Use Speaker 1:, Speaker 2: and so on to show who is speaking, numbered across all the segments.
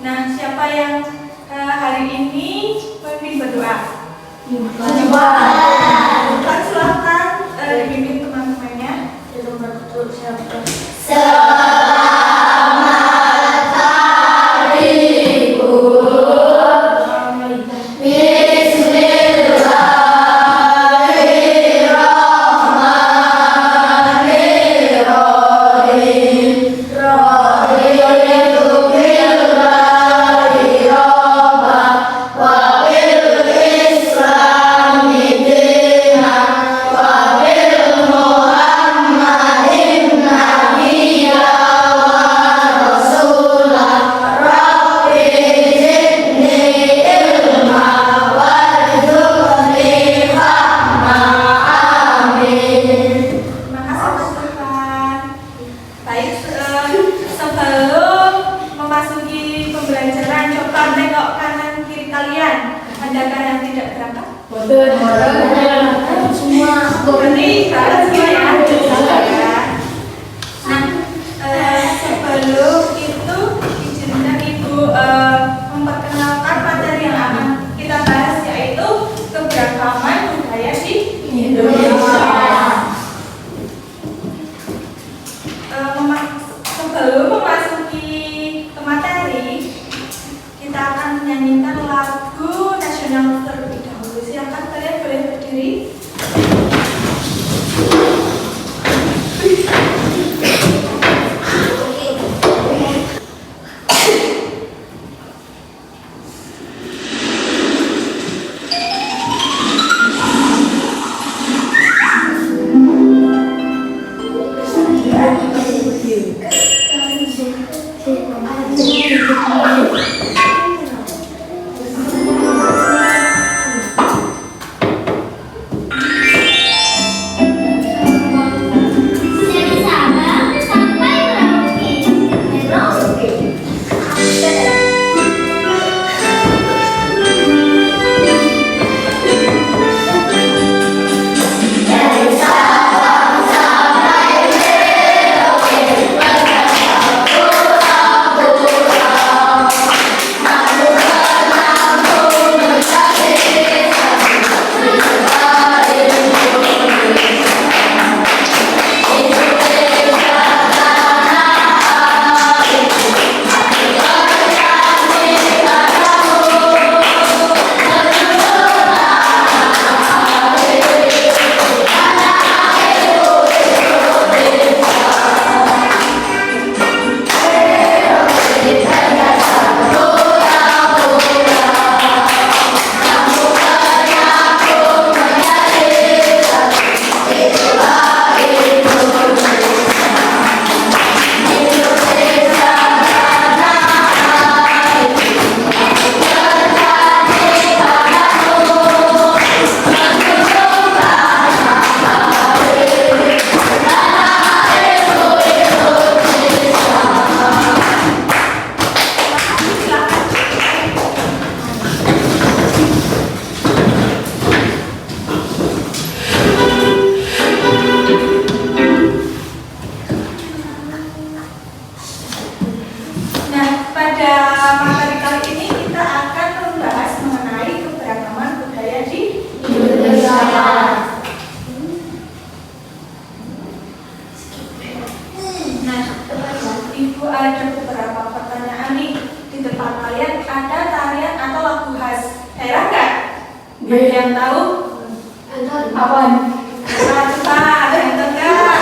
Speaker 1: Nah, siapa yang hari ini memimpin berdoa? Silakan dipimpin teman-temannya. Sebelum memasuki ke materi, kita akan menyanyikan lagu nasional terlebih dahulu. Silakan kalian boleh berdiri. Yang tahu? Apaan? Ada yang enggak?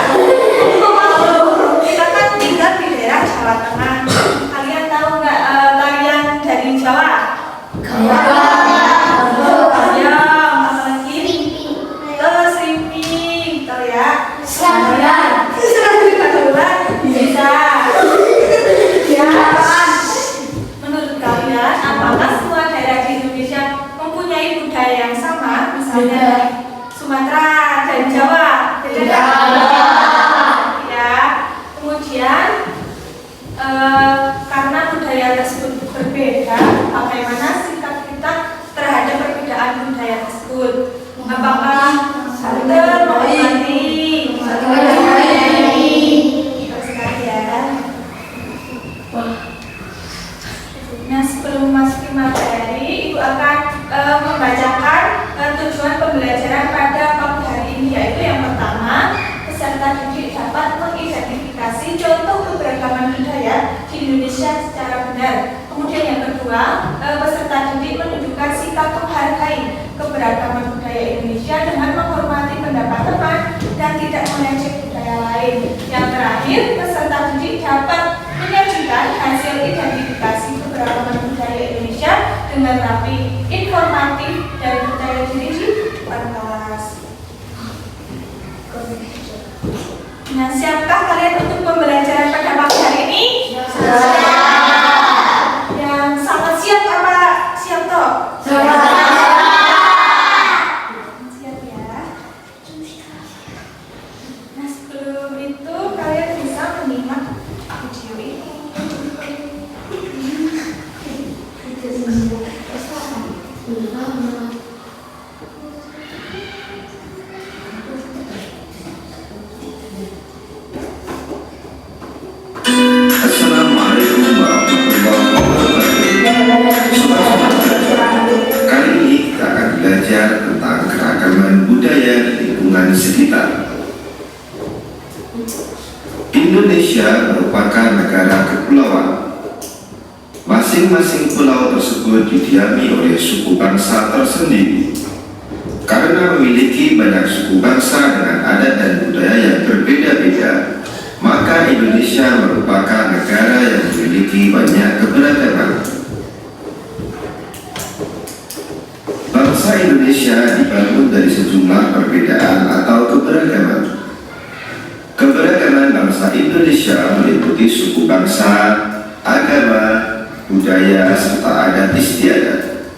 Speaker 1: Kita kan tinggal di daerah Jawa Tengah. Kalian tahu nggak tarian dari Jawa? Menurut kalian, apakah semua daerah di Indonesia mempunyai budaya yang sama, misalnya Sumatera dan Jawa? Tidak. Ya. Kemudian karena budaya tersebut berbeda, bagaimana sikap kita terhadap perbedaan budaya tersebut? Apakah Banten menghormati? Terus ya. Nah, sebelum memasuki materi, Ibu akan membacakan tujuan pembelajaran pada pagi hari ini, yaitu yang pertama, peserta didik dapat mengidentifikasi contoh keberagaman budaya di Indonesia secara benar. Kemudian yang kedua, peserta didik menunjukkan sikap menghargai keberagaman budaya Indonesia dengan menghormati pendapat teman dan tidak mengejek budaya lain. Yang terakhir, peserta didik dapat menyajikan hasil identifikasi keberagaman budaya Indonesia dengan rapi, informatif, dan percaya diri di depan kelas. Nah, siapkah kalian untuk pembelajaran pada pagi hari ini? Yang sangat siap apa siap toh? Siap ya. Nah, sebelum itu kalian bisa menyimak video ini.
Speaker 2: Assalamualaikum warahmatullahi wabarakatuh. Kali ini kita akan belajar tentang keragaman budaya di lingkungan sekitar. Indonesia merupakan negara kepulauan. Masing-masing pulau tersebut didiami oleh suku bangsa tersendiri. Karena memiliki banyak suku bangsa dengan adat dan budaya yang berbeda-beda, maka Indonesia merupakan negara yang memiliki banyak keberagaman. Bangsa Indonesia dibangun dari sejumlah perbedaan atau keberagaman. Keberagaman bangsa Indonesia meliputi suku bangsa, agama, budaya, serta adat istiadat.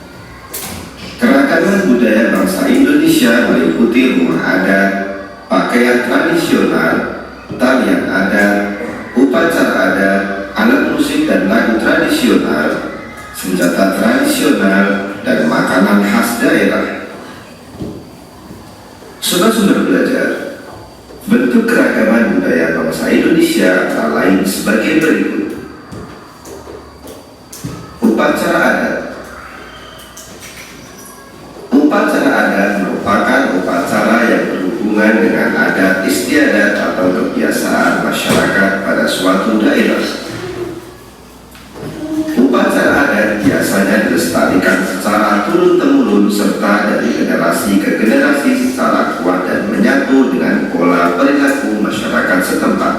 Speaker 2: Keragaman budaya bangsa Indonesia meliputi rumah adat, pakaian tradisional, tarian adat, upacara adat, alat musik dan lagu tradisional, senjata tradisional, dan makanan khas daerah. Sumber-sumber belajar. Bentuk keragaman budaya bangsa Indonesia antara lain sebagai berikut. Upacara adat. Upacara adat merupakan upacara yang berhubungan dengan adat istiadat atau kebiasaan masyarakat pada suatu daerah. Upacara adat biasanya dilestarikan secara turun-temurun serta dari generasi ke generasi secara kuat dan menyatu dengan pola perilaku masyarakat setempat.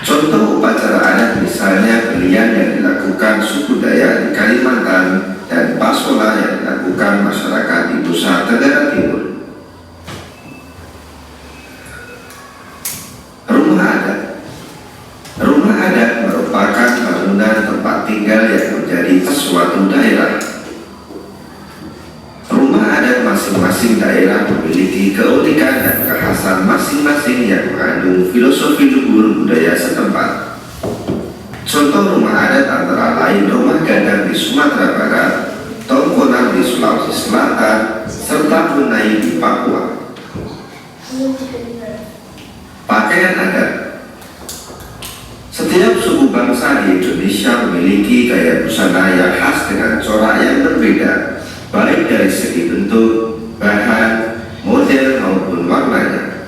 Speaker 2: Contoh upacara adat misalnya belian yang dilakukan suku Dayak di Kalimantan dan pasola yang dilakukan masyarakat di Nusa Tenggara Timur. Rumah adat. Rumah adat merupakan bangunan tempat tinggal yang menjadi suatu daerah. Rumah adat masing-masing daerah memiliki keunikan dan kekhasan masing-masing yang mengandung filosofi luhur budaya setempat. Contoh rumah adat antara lain rumah gadang di Sumatera Barat, Tongkonan di Sulawesi Selatan, serta Bunai di Papua. Pakaian adat. Setiap suku bangsa di Indonesia memiliki gaya busana yang khas dengan corak yang berbeda, baik dari segi bentuk, bahan, model maupun warnanya.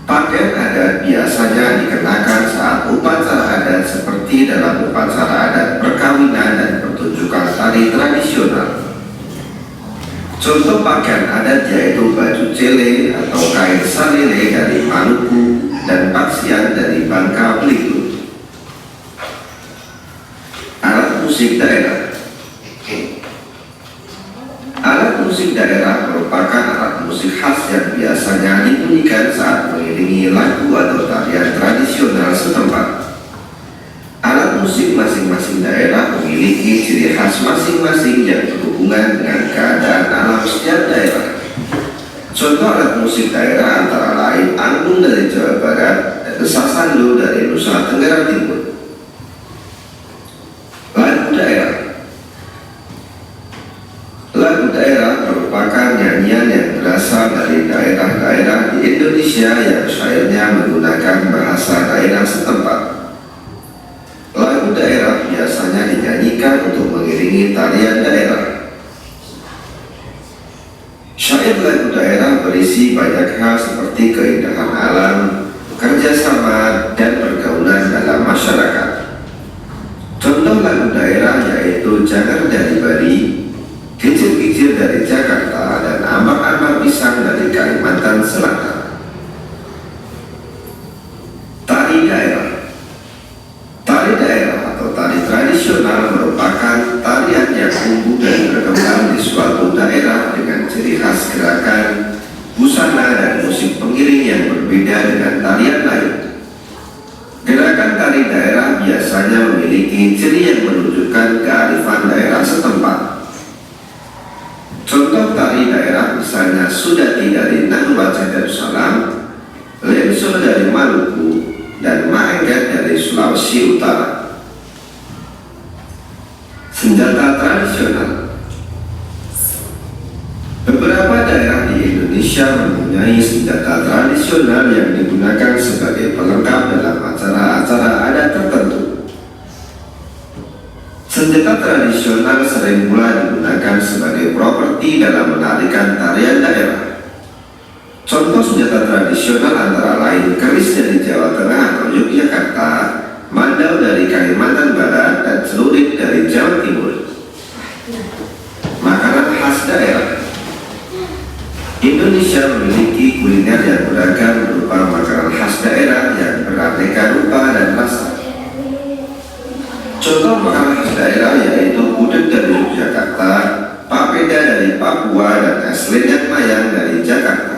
Speaker 2: Pakaian adat biasanya dikenakan saat upacara adat seperti dalam upacara adat perkawinan dan pertunjukan tari tradisional. Contoh pakaian adat yaitu baju cele atau kain salele dari Maluku dan paksian dari Bangka Belitung. Alat musik daerah. Alat musik daerah merupakan alat musik khas yang biasanya dibunyikan saat mengiringi lagu atau tarian tradisional setempat. Alat musik masing-masing daerah memiliki ciri khas masing-masing yang berhubungan dengan keadaan alam setiap daerah. Contoh alat musik daerah antara lain angklung dari Jawa Barat dan sasando dari Nusa Tenggara Timur. Lagu daerah. Lagu daerah merupakan nyanyian yang berasal dari daerah-daerah di Indonesia yang syairnya menggunakan bahasa daerah setempat. Lagu daerah biasanya diiringi tarian daerah. Syair lagu daerah berisi banyak hal seperti keindahan alam, kerjasama, dan pergaulan dalam masyarakat. Contoh lagu daerah yaitu Jangar dari Bali, Kicir-kicir dari Jakarta, dan Ambak-ambak pisang dari Kalimantan Selatan. Tari daerah. Tari daerah atau tari tradisional merupakan tarian yang tumbuh dan berkembang di suatu daerah dengan ciri khas gerakan, busana, dan musik pengiring yang berbeda dengan tarian lain. Gerakan tari daerah biasanya memiliki ciri yang menunjukkan kearifan daerah setempat. Contoh tari daerah misalnya Sudati dari Nanuwaja Darussalam, Lenso dari Maluku, dan Maengket dari Sulawesi Utara. Senjata tradisional. Beberapa daerah di Indonesia mempunyai senjata tradisional yang digunakan sebagai pelengkap dalam acara-acara adat tertentu. Senjata tradisional sering pula digunakan sebagai properti dalam menarikan tarian daerah. Contoh senjata tradisional antara lain keris dari Jawa Tengah atau Yogyakarta, mandau dari Kalimantan Barat, dan celurit dari Jawa Timur. Makanan khas daerah. Indonesia memiliki kuliner yang beragam berupa makanan khas daerah yang beraneka rupa dan rasa. Contoh makanan khas daerah yaitu gudeg dari Yogyakarta, papeda dari Papua, dan es lendang mayang dari Jakarta.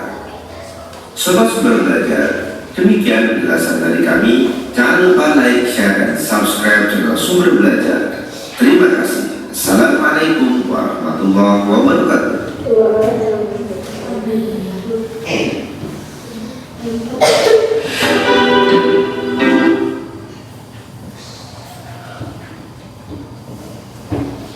Speaker 2: Sobat Sumber Belajar, demikian penjelasan dari kami. Jangan lupa like, share, dan subscribe channel Sumber Belajar. Terima kasih. Assalamualaikum warahmatullahi wabarakatuh.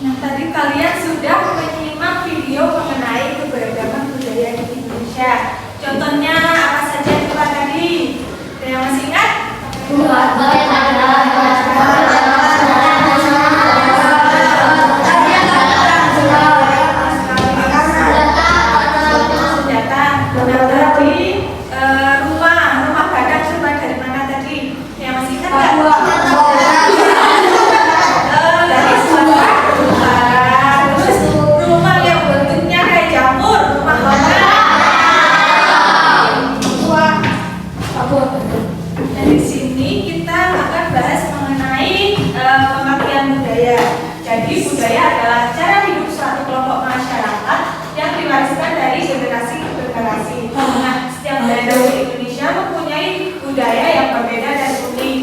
Speaker 1: Nah, tadi kalian sudah menyimak video mengenai keberagaman budaya di Indonesia. Contohnya apa saja coba tadi? Ada yang masih ingat? Rumah gadang coba dari mana tadi? Yang masih ingat nggak? Dari Sumatera Utara. Terus rumah yang bentuknya kayak jamur, rumah dari sini kita akan bahas mengenai pemakaian budaya. Jadi budaya adalah cara hidup suatu kelompok masyarakat yang diwariskan dari generasi ke generasi. Nah, setiap daerah di Indonesia mempunyai budaya yang berbeda dan unik.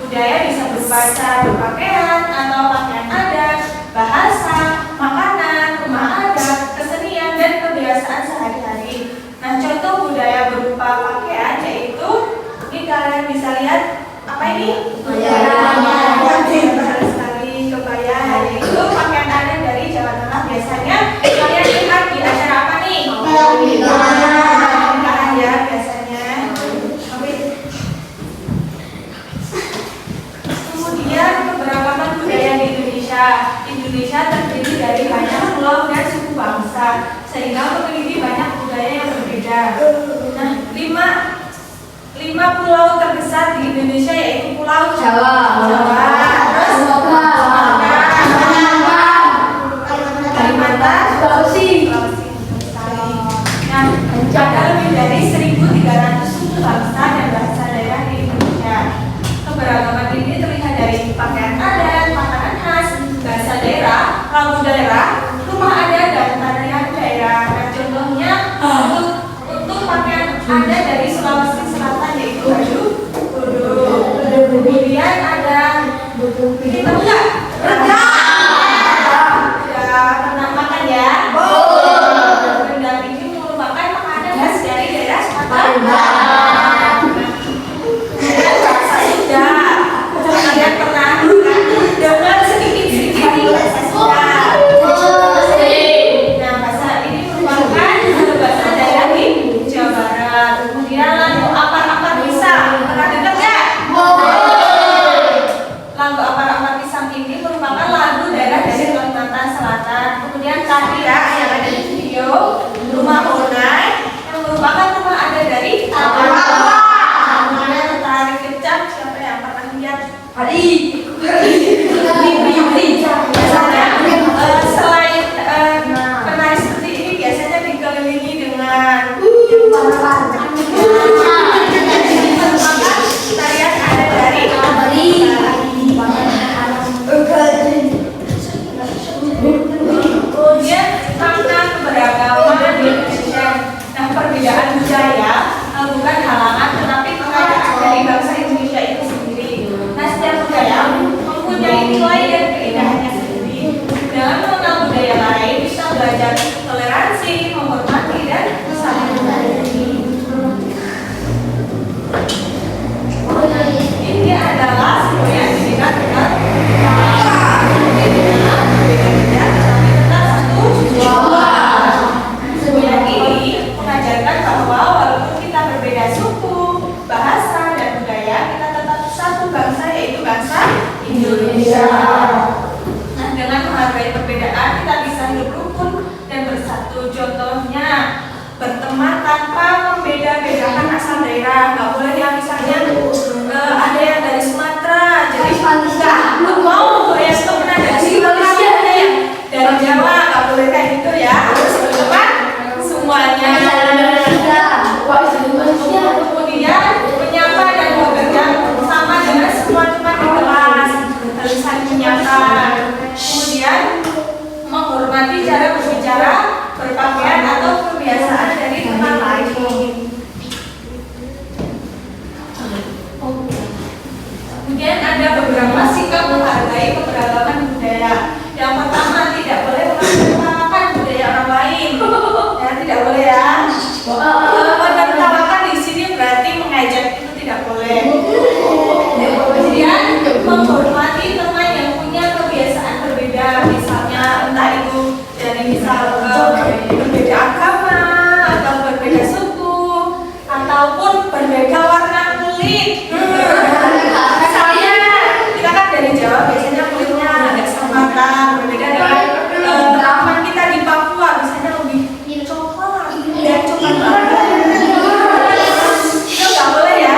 Speaker 1: Budaya bisa berupa cara berpakaian atau pakaian adat, bahasa, makanan, rumah adat, kesenian, dan kebiasaan sehari-hari. Nah, contoh budaya berupa pakaian yaitu ini kalian bisa lihat apa ini? Kebaya sekali kebaya, yaitu pakaian adat dari Jawa Tengah. Biasanya kalian lihat di acara apa nih? Pernikahan ya biasanya. Kemudian keberagaman budaya di Indonesia. Indonesia terdiri dari banyak pulau dan suku bangsa, sehingga memiliki banyak budaya yang berbeda. Nah, lima pulau terbesar di Indonesia yaitu Pulau Jawa, terus Kalimantan, Sulawesi. Nah, ada lebih dari 1.300 suku bangsa dan bahasa daerah di Indonesia. Keberagaman ini terlihat dari pakaian adat, makanan khas, bahasa daerah, lagu daerah, rumah adat, dan tarian daerah. Nah, contohnya untuk pakaian adat dari Sulawesi Selatan yaitu baju kudu. Kemudian ada Kemudian tadi ya yang ada di video rumah Honai yang merupakan rumah ada dari apa? Namanya tertarik kecap. Siapa yang pernah lihat? Hari. Biasanya selain penari seperti ini biasanya dikelilingi dengan tarian ada dari kemudian karena keberagaman di Indonesia, nah perbedaan budaya bukan halangan tetapi kekayaan dari bangsa Indonesia itu sendiri. Nah setiap budaya mempunyai nilai dan keindahannya sendiri. Dengan mengenal budaya lain bisa belajar toleransi, menghormati dan saling menghargai. Ini adalah semuanya dengan semuanya ini mengajarkan bahwa walaupun kita berbeda suku, bahasa dan budaya, kita tetap satu bangsa yaitu bangsa Indonesia. Nah, dengan menghargai perbedaan kita bisa hidup rukun dan bersatu. Contohnya berteman tanpa membeda-bedakan asal daerah. Nggak boleh ya misalnya ada yang dari Sumatera, jadi nggak mau ya teman dari Malaysia, ada yang dari Jawa, nggak boleh kayak gitu ya. Harus berteman semuanya. Kemudian menyapa dan bekerja sama dengan semua teman di kelas, harus saling menyapa. Kemudian menghormati cara berbicara, berpakaian atau kebiasaan dari teman lain. Kemudian ada beberapa sikap menghargai keberagaman budaya. Yang pertama, tidak boleh menertawakan budaya orang lain. Ya, tidak boleh ya. Menertawakan di sini berarti mengejek, itu tidak boleh. Kemudian menghormati teman yang punya kebiasaan berbeda, misalnya entah itu dari berbeda agama atau berbeda suku ataupun berbeda warna kulit. Kita kan dari Jawa biasanya kulitnya agak sambatan, berbeda dengan teman kita di Papua biasanya lebih coklat, dan coklat banget. Itu nggak boleh ya.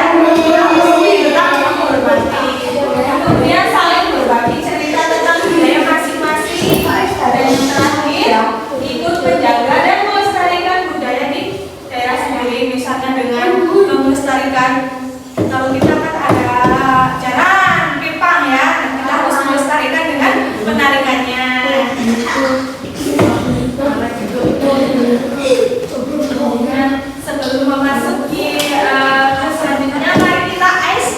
Speaker 1: Tetap menghormati. Kemudian saling berbagi cerita tentang budaya masing-masing. Dan yang terakhir, ikut menjaga dan melestarikan budaya di daerah sendiri, misalnya dengan melestarikan. Kalau kita kan ada jalan pipang ya, kita harus melestarikan dengan penarikannya. Sebelum memasuki ke selanjutnya, mari kita ice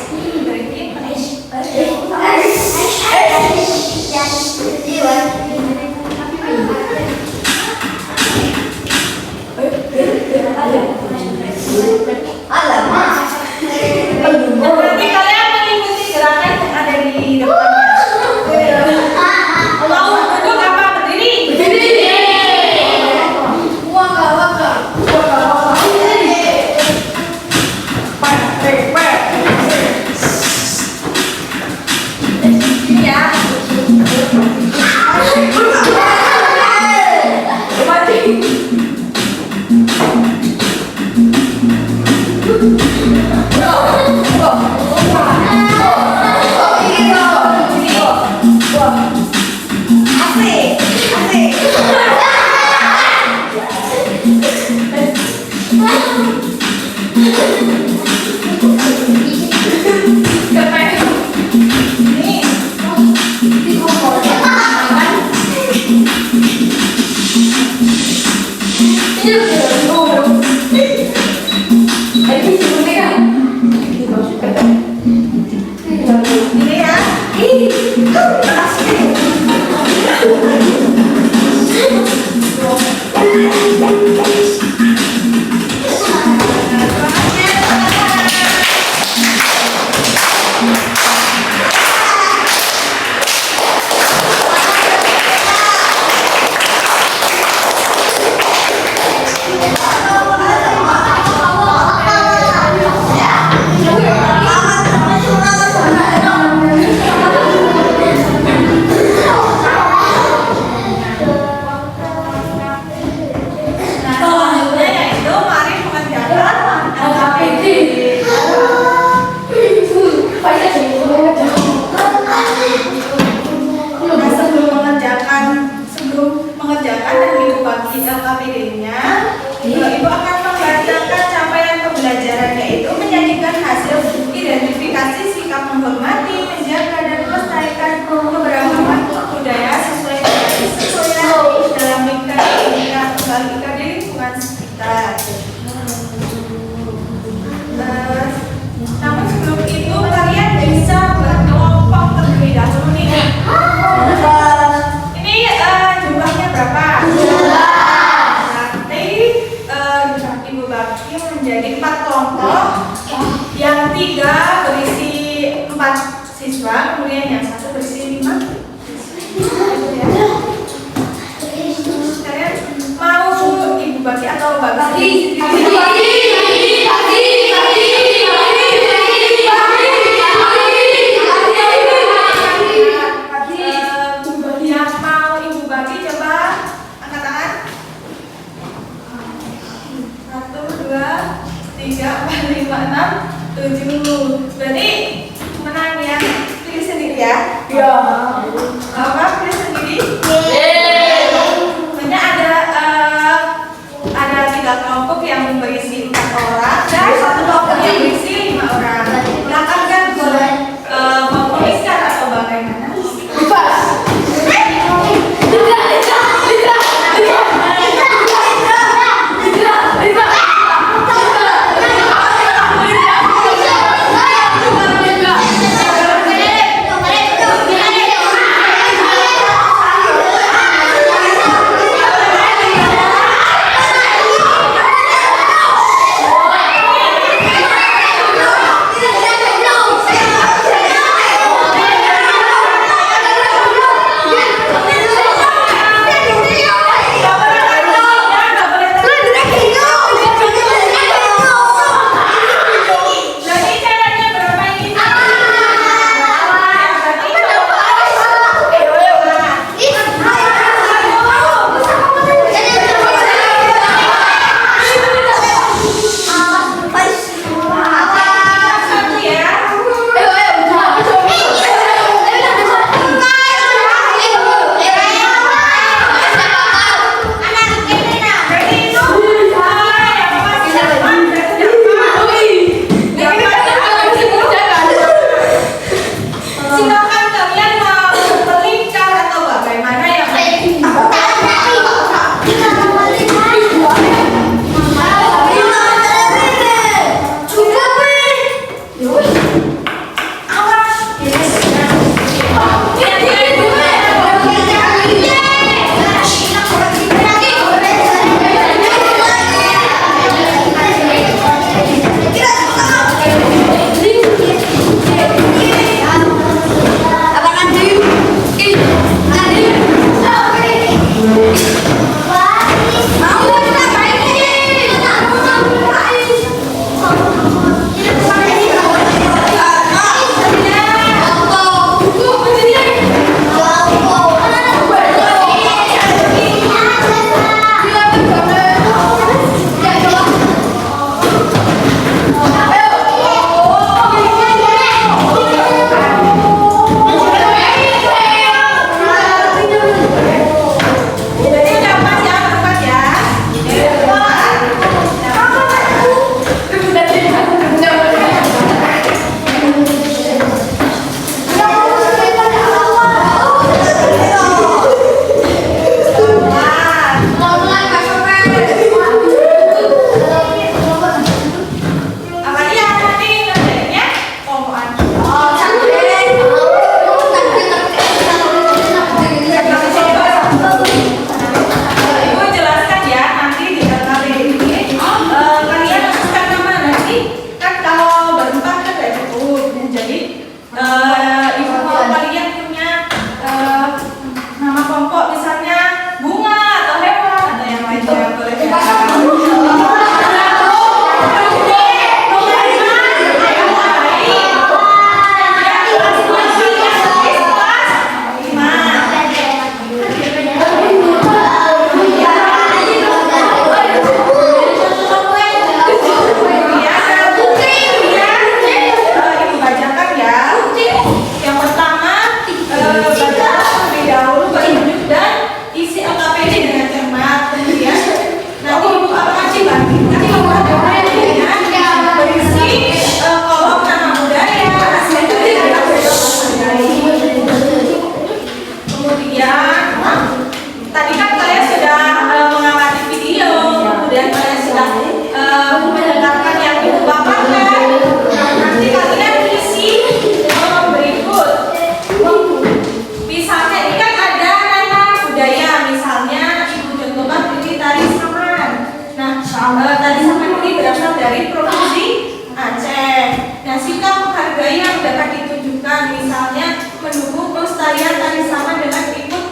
Speaker 1: breaking. Berarti kalian mengikuti gerakan yang ada di depannya. Mau duduk apa berdiri? Berdiri. Ini ya. Ini ya. membagi LKPD-nya, Ibu akan membacakan capaian pembelajaran, yaitu menjadikan hasil identifikasi sikap menghormati, menjaga dan melestarikan keberagaman budaya sesuai dengan kesesuaian dalam lingkungan di lingkungan sekitar. Namun sebelum itu kalian bisa berkelompok terlebih dahulu nih. Ini jumlahnya berapa? Nanti Ibu bagi menjadi 4 kelompok. Yang 3 berisi 4 siswa, kemudian yang 1 berisi 5. Kalian mau Ibu bagi atau bagi? Yang mau Ibu bagi coba angkat tangan. 1, 2, 3, 4, 5, 6, 7. Berarti menang ya. Pilih sendiri ya.
Speaker 3: Iya.
Speaker 1: Apa pilih sendiri? Sebenarnya ada 3 kelompok yang berisi 4 Kemudian tadi kan kalian sudah mengamati video, kemudian kalian sudah mendengarkan yang ibu paparkan. Nanti kalian isi berikut. Misalnya ini kan ada nama budaya, misalnya ibu contohkan ini tari saman. Nah, tari saman ini berasal dari provinsi Aceh. Nah, sikap menghargai yang dapat ditunjukkan, misalnya mendukung pelestarian tari saman dengan ikut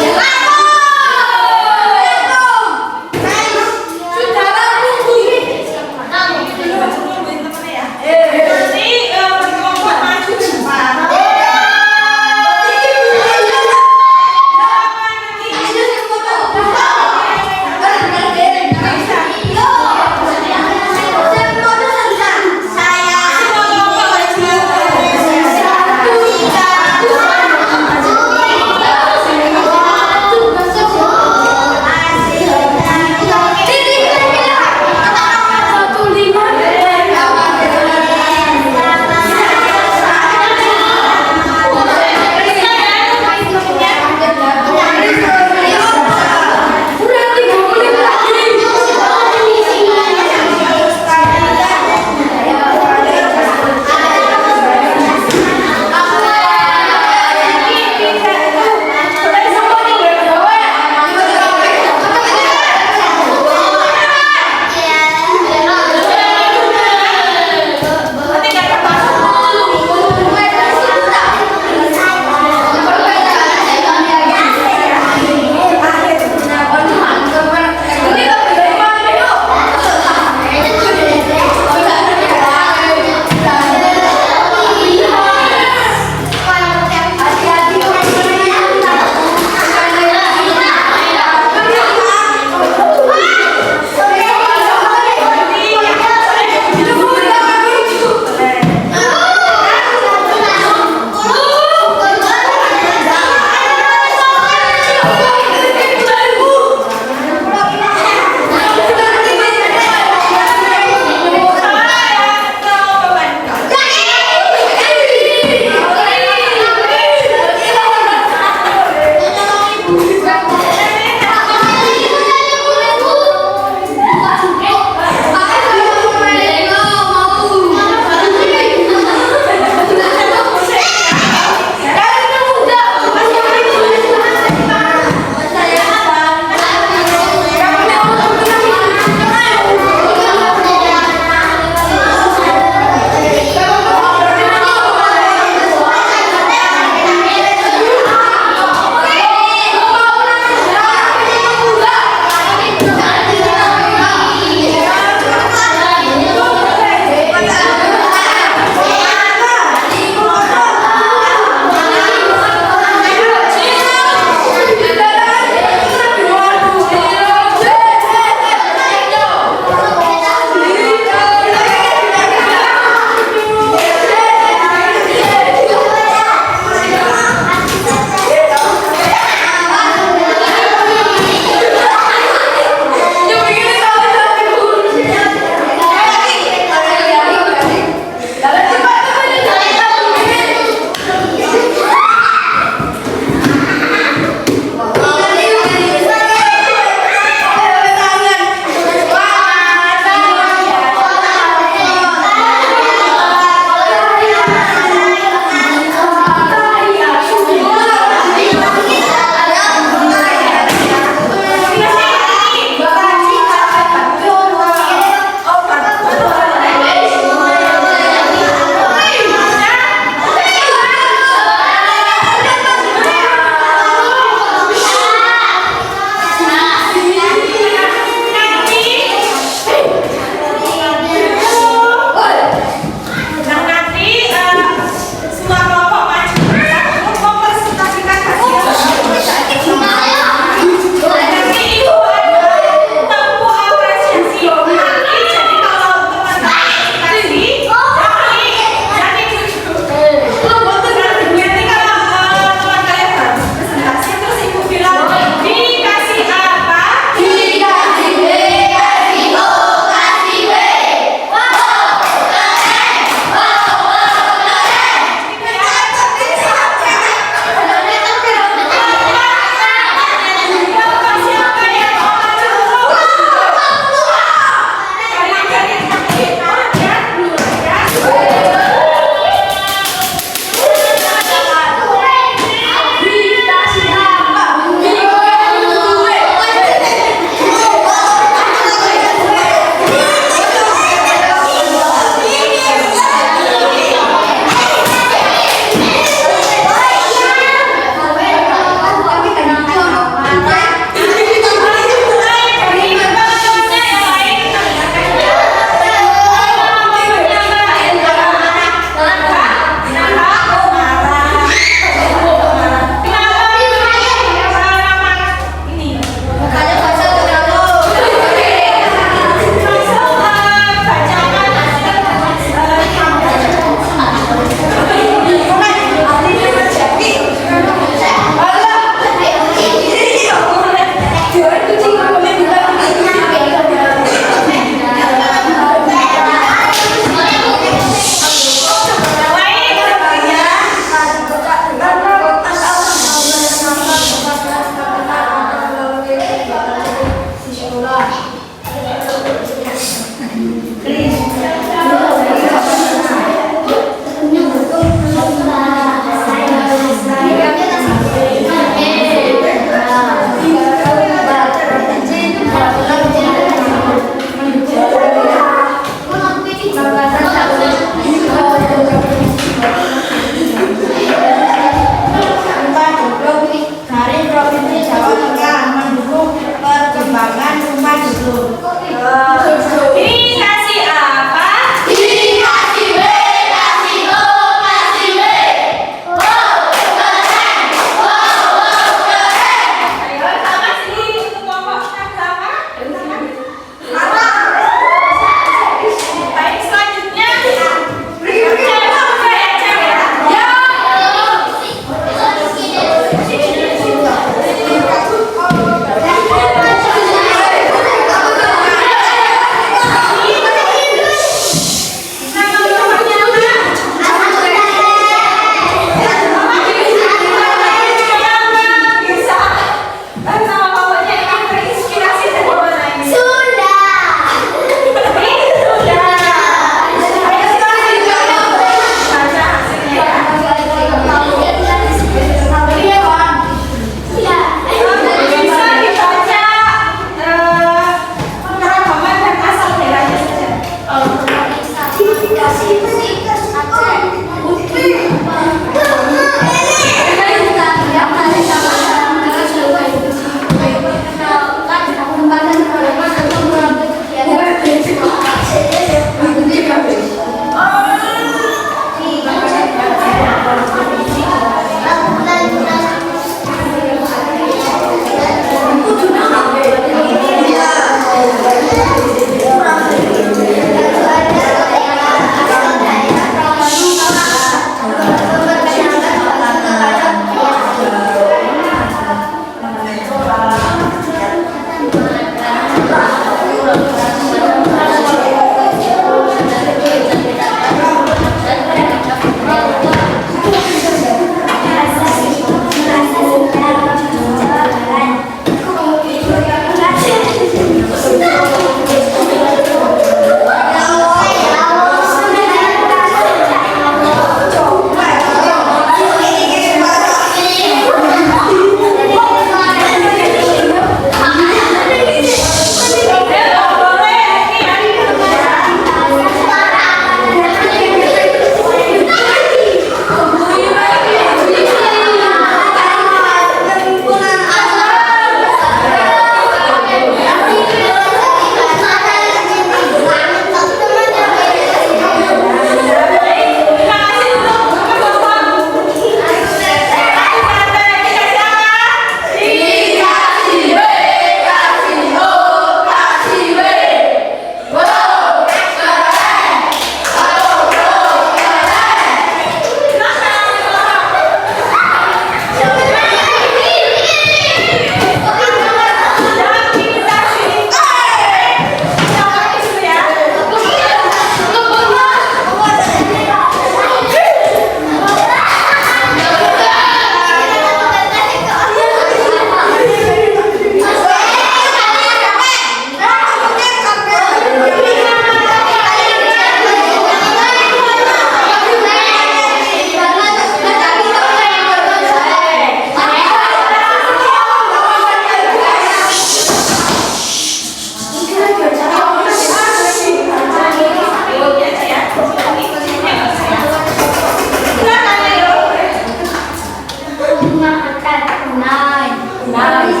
Speaker 1: Indonesia.